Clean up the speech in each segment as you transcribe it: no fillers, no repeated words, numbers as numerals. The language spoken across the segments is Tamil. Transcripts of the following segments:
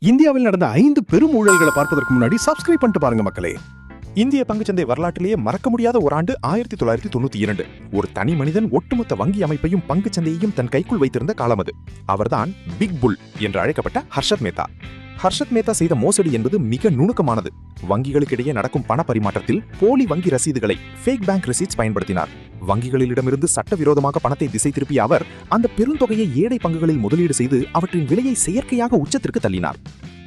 இந்தியாவில் நடந்த 5 பெரும் ஊழல்களை பார்ப்பதற்கு முன்னாடி சப்ஸ்கிரைப் பண்ணிட்டு பாருங்க மக்களே. இந்திய பங்குச்சந்தை வரலாற்றிலேயே மறக்க முடியாத ஒரு ஆண்டு 1992. ஒரு தனி மனிதன் ஒட்டுமொத்த வங்கி அமைப்பையும் பங்குச்சந்தையையும் தன் கைக்குள் வைத்திருந்த காலம் அது. அவர்தான் பிக் புல் என்று அழைக்கப்பட்ட ஹர்ஷத் மேத்தா. ஹர்ஷத் மேத்தா செய்த மோசடி என்பது மிக நுணுக்கமானது. வங்கிகளுக்கிடையே நடக்கும் பண பரிமாற்றத்தில் போலி வங்கி ரசீதுகளை ஃபேக் பேங்க் ரெசீட்ஸ் பயன்படுத்தினார். வங்கிகளிடமிருந்து சட்டவிரோதமாக பணத்தை திசை திருப்பிய அவர் அந்த பெருந்தொகையை ஏழை பங்குகளில் முதலீடு செய்து அவற்றின் விலையை செயற்கையாக உச்சத்திற்கு தள்ளினார்.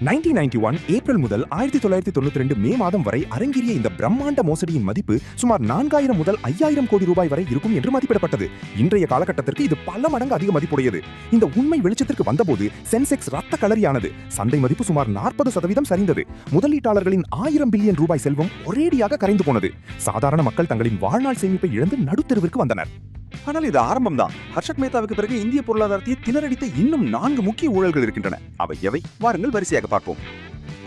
1991 ஏப்ரல் முதல் 1992 மே மாதம் வரை அரங்கேறிய இந்த பிரம்மாண்ட மோசடியின் மதிப்பு சுமார் 4000 முதல் 5000 கோடி ரூபாய் வரை இருக்கும் என்று மதிப்பிடப்பட்டது. இன்றைய காலகட்டத்திற்கு இது பல மடங்கு அதிக மதிப்புடையது. இந்த உண்மை வெளிச்சத்திற்கு வந்தபோது சென்செக்ஸ் ரத்த களரியானது. சந்தை மதிப்பு சுமார் 40% சரிந்தது. முதலீட்டாளர்களின் 1000 பில்லியன் ரூபாய் செல்வம் ஒரேடியாக கரைந்து போனது. சாதாரண மக்கள் தங்களின் வாழ்நாள் சேமிப்பை இழந்து நடுத்தெருவிற்கு வந்தனர். ஆனால் இது ஆரம்பம்தான். ஹர்ஷத் மேத்தாவுக்கு பிறகு இந்திய பொருளாதாரத்தை திணறடித்த இன்னும் 4 முக்கிய ஊழல்கள் இருக்கின்றன. அவை எவை? வாருங்கள் வரிசையாக பார்ப்போம்.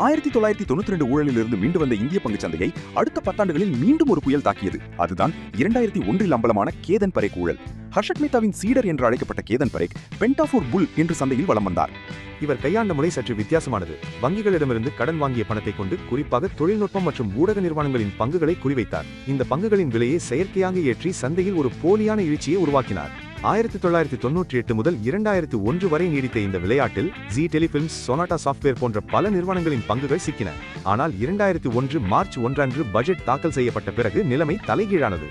1992 ஊழலிலிருந்து மீண்டு வந்த இந்திய பங்குச்சந்தையை அடுத்த 10 ஆண்டுகளில் மீண்டும் ஒரு புயல் தாக்கியது. அதுதான் 2001 அம்பலமான கேதன் பரேக் ஊழல். ஹர்ஷத் மேத்தாவின் சீடர் என்று அழைக்கப்பட்ட கேதன் பரேக் பென்டாஃபோர் புல் என்று சந்தையில் வலம் வந்தார். இவர் கையாண்ட முறை சற்று வித்தியாசமானது. வங்கிகளிடமிருந்து கடன் வாங்கிய பணத்தை கொண்டு குறிப்பாக தொழில்நுட்பம் மற்றும் ஊடக நிறுவனங்களின் பங்குகளை குறிவைத்தார். இந்த பங்குகளின் விலையை செயற்கையாக ஏற்றி சந்தையில் ஒரு போலியான எழுச்சியை உருவாக்கினார். 1998 முதல் 2001 வரை நீடித்த இந்த விளையாட்டில் ஜி டெலிஃபில்ம்ஸ், சொனாட்டா சாஃப்ட்வேர் போன்ற பல நிறுவனங்களின் பங்குகள் சிக்கின. ஆனால் 2001 மார்ச் 1 அன்று பட்ஜெட் தாக்கல் செய்யப்பட்ட பிறகு நிலைமை தலைகீழானது.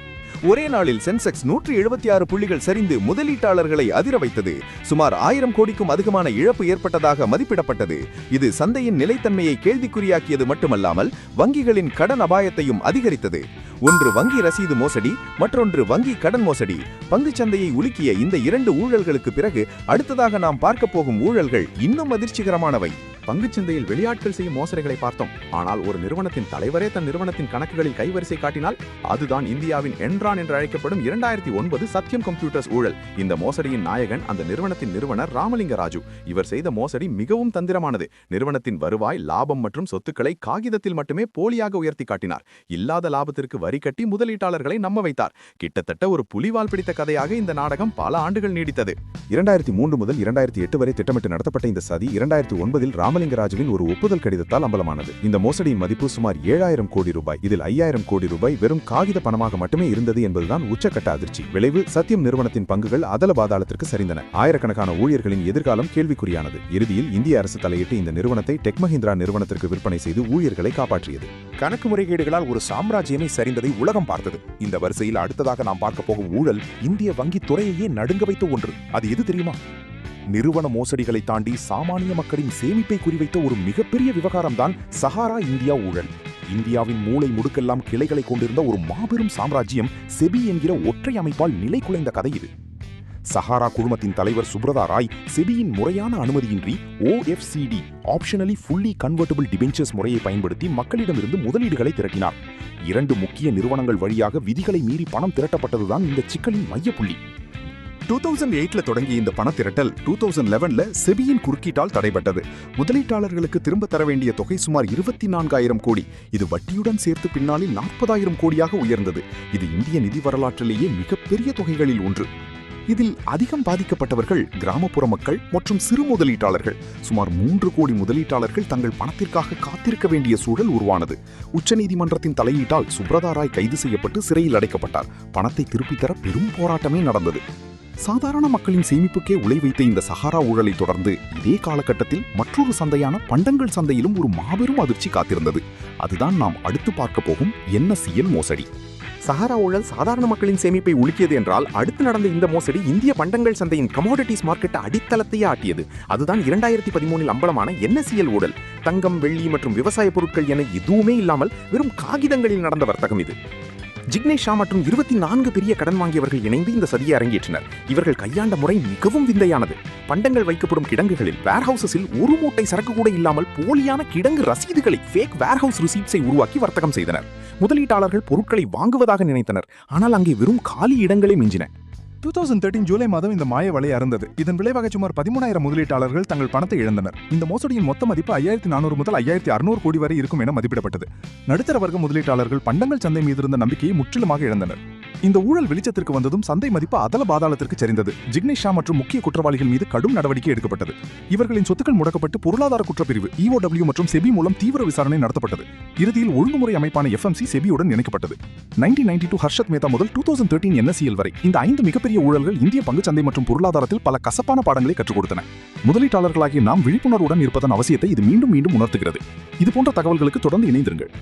ஒரே நாளில் சென்செக்ஸ் 176 புள்ளிகள் சரிந்து முதலீட்டாளர்களை அதிர வைத்தது. சுமார் 1000 கோடிக்கும் அதிகமான இழப்பு ஏற்பட்டதாக மதிப்பிடப்பட்டது. இது சந்தையின் நிலைத்தன்மையை கேள்விக்குறியாக்கியது மட்டுமல்லாமல் வங்கிகளின் கடன் அபாயத்தையும் அதிகரித்தது. ஒன்று வங்கி ரசீது மோசடி, மற்றொன்று வங்கி கடன் மோசடி. பங்குச்சந்தையை உலுக்கிய இந்த 2 ஊழல்களுக்கு பிறகு அடுத்ததாக நாம் பார்க்க போகும் ஊழல்கள் இன்னும் அதிர்ச்சிகரமானவை. பங்குச்சந்தையில் வெளியாட்கள் செய்யும் மோசடிகளை பார்த்தோம். ஆனால் ஒரு நிறுவனத்தின் தலைவரே தன் நிறுவனத்தின் கணக்குகளில் கைவரிசை காட்டினால் அதுதான் இந்தியாவின் என்ரான் என்று அழைக்கப்படும் 2009 சத்யம் கம்ப்யூட்டர்ஸ் ஊழல். இந்த மோசடியின் நாயகன் அந்த நிறுவனத்தின் நிறுவனர் ராமலிங்க ராஜு. இவர் செய்த மோசடி மிகவும் தந்திரமானது. நிறுவனத்தின் வருவாய், லாபம் மற்றும் சொத்துக்களை காகிதத்தில் மட்டுமே போலியாக உயர்த்தி காட்டினார். இல்லாத லாபத்திற்கு வரி கட்டி முதலீட்டாளர்களை நம்ப வைத்தார். கிட்டத்தட்ட ஒரு புலிவால் பிடித்த கதையாக இந்த நாடகம் பல ஆண்டுகள் நீடித்தது. 2003 முதல் 2008 வரை திட்டமிட்டு நடத்தப்பட்ட இந்த சதி 2009 ராமலிங்க ராஜுவின் ஒரு ஒப்புதல் கடிதத்தால் அம்பலமானது. இந்த மோசடியின் மதிப்பு சுமார் 7000 கோடி ரூபாய். இதில் 5000 கோடி ரூபாய் வெறும் காகித பணமாக மட்டுமே இருந்தது என்பதுதான் உச்சக்கட்ட அதிர்ச்சி. விளைவு, சத்தியம் நிறுவனத்தின் பங்குகள் அதல பாதாளத்திற்கு சரிந்தன. ஆயிரக்கணக்கான ஊழியர்களின் எதிர்காலம் கேள்விக்குறியானது. இறுதியில் இந்திய அரசு தலையிட்டு இந்த நிறுவனத்தை டெக் மஹிந்திரா நிறுவனத்திற்கு விற்பனை செய்து ஊழியர்களை காப்பாற்றியது. கணக்கு முறைகேடுகளால் ஒரு சாம்ராஜ்யமே சரிந்ததை உலகம் பார்த்தது. இந்த வரிசையில் அடுத்ததாக நாம் பார்க்க போகும் ஊழல் இந்திய வங்கி துறையையே நடுங்க வைத்த ஒன்று. அது எது தெரியுமா? நிறுவன மோசடிகளை தாண்டி சாமானிய மக்களின் சேமிப்பை குறிவைத்த ஒரு மிகப்பெரிய விவகாரம்தான் சஹாரா இந்தியா ஊழல். இந்தியாவின் மூளை முடுக்கெல்லாம் கிளைகளை கொண்டிருந்த ஒரு மாபெரும் சாம்ராஜ்யம் செபி என்கிற ஒற்றை அமைப்பால் நிலை குலைந்த கதை இது. சஹாரா குழுமத்தின் தலைவர் சுப்ரதா ராய் செபியின் முறையான அனுமதியின்றி OFCD optionally fully convertible debentures முறையை பயன்படுத்தி மக்களிடமிருந்து முதலீடுகளை திரட்டினார். 2 முக்கிய நிறுவனங்கள் வழியாக விதிகளை மீறி பணம் திரட்டப்பட்டதுதான் இந்த சிக்கலின் மையப்புள்ளி. 2008 தொடங்கிய இந்த பண திரட்டல் 2011 செபியின் குறுக்கீட்டால் தடைபட்டது. முதலீட்டாளர்களுக்கு திரும்ப தர வேண்டிய தொகை சுமார் 24000 கோடி. இது வட்டியுடன் சேர்த்து பின்னாளில் 40000 கோடியாக உயர்ந்தது. இது இந்திய நிதி வரலாற்றிலேயே மிகப்பெரிய தொகைகளில் ஒன்று. இதில் அதிகம் பாதிக்கப்பட்டவர்கள் கிராமப்புற மக்கள் மற்றும் சிறு முதலீட்டாளர்கள். சுமார் 3 கோடி முதலீட்டாளர்கள் தங்கள் பணத்திற்காக காத்திருக்க வேண்டிய சூழல் உருவானது. உச்சநீதிமன்றத்தின் தலையீட்டால் சுப்ரதா ராய் கைது செய்யப்பட்டு சிறையில் அடைக்கப்பட்டார். பணத்தை திருப்பித் தர பெரும் போராட்டமே நடந்தது. சாதாரண மக்களின் சேமிப்புக்கே உலை வைத்த இந்த சஹாரா ஊழலை தொடர்ந்து இதே காலகட்டத்தில் மற்றொரு சந்தையான பண்டங்கள் சந்தையிலும் ஒரு மாபெரும் அதிர்ச்சி காத்திருந்தது. அதுதான் நாம் அடுத்து பார்க்க போகும் NSCL மோசடி. சஹாரா ஊழல் சாதாரண மக்களின் சேமிப்பை உலுக்கியது என்றால், அடுத்து நடந்த இந்த மோசடி இந்திய பண்டங்கள் சந்தையின் கமோடிட்டிஸ் மார்க்கெட் அடித்தளத்தையே ஆட்டியது. அதுதான் 2013 அம்பலமான NSCL ஊழல். தங்கம், வெள்ளி மற்றும் விவசாய பொருட்கள் என எதுவுமே இல்லாமல் வெறும் காகிதங்களில் நடந்த வர்த்தகம் இது. ஜிக்னேஷ் ஷா மற்றும் 24 பெரிய கடன் வாங்கியவர்கள் இணைந்து இந்த சதியை அரங்கேற்றினர். இவர்கள் கையாண்ட முறை மிகவும் விந்தையானது. பண்டங்கள் வைக்கப்படும் கிடங்குகளில் வேர்ஹவுசஸில் ஒரு மூட்டை சரக்கு கூட இல்லாமல் போலியான கிடங்கு ரசீதுகளை ஃபேக் வேர்ஹவுஸ் ரிசீட்ஸை உருவாக்கி வர்த்தகம் செய்தனர். முதலீட்டாளர்கள் பொருட்களை வாங்குவதாக நினைத்தனர். ஆனால் அங்கே வெறும் காலி இடங்களே மிஞ்சின. 2013 ஜூலை மாதம் இந்த மாய வலை அறுந்தது. இதன் விளைவாக சுமார் 13000 முதலீட்டாளர்கள் தங்கள் பணத்தை இழந்தனர். இந்த மோசடியின் மொத்த மதிப்பு 5400 முதல் 5600 கோடி வரை இருக்கும் என மதிப்பிடப்பட்டது. நடுத்தர வர்க்க முதலீட்டாளர்கள் பண்டங்கள் சந்தை மீது இருந்த நம்பிக்கையை முற்றிலுமாக இழந்தனர். இந்த ஊழல் வெளிச்சத்திற்கு வந்ததும் சந்தை மதிப்பு அதல பாதாளத்திற்கு சரிந்தது. ஜிக்னேஷ் ஷா மற்றும் முக்கிய குற்றவாளிகள் மீது கடும் நடவடிக்கை எடுக்கப்பட்டது. இவர்களின் சொத்துக்கள் முடக்கப்பட்டு பொருளாதார குற்றப்பிரிவு EOW மற்றும் செபி மூலம் தீவிர விசாரணை நடத்தப்பட்டது. இறுதியில் ஒழுங்குமுறை அமைப்பான FMC செபியுடன் இணைக்கப்பட்டது. 1992 ஹர்ஷத் மேத்தா முதல் 2013 NSCL வரை இந்த 5 மிகப்பெரிய ஊழல்கள் இந்திய பங்குச்சந்தை மற்றும் பொருளாதாரத்தில் பல கசப்பான பாடங்களை கற்றுக் கொடுத்தன. முதலீட்டாளர்களாகிய நாம் விழிப்புணர்வுடன் இருப்பதன் அவசியத்தை இது மீண்டும் மீண்டும் உணர்த்துகிறது. இதுபோன்ற தகவல்களுக்கு தொடர்ந்து இணைந்திருங்கள்.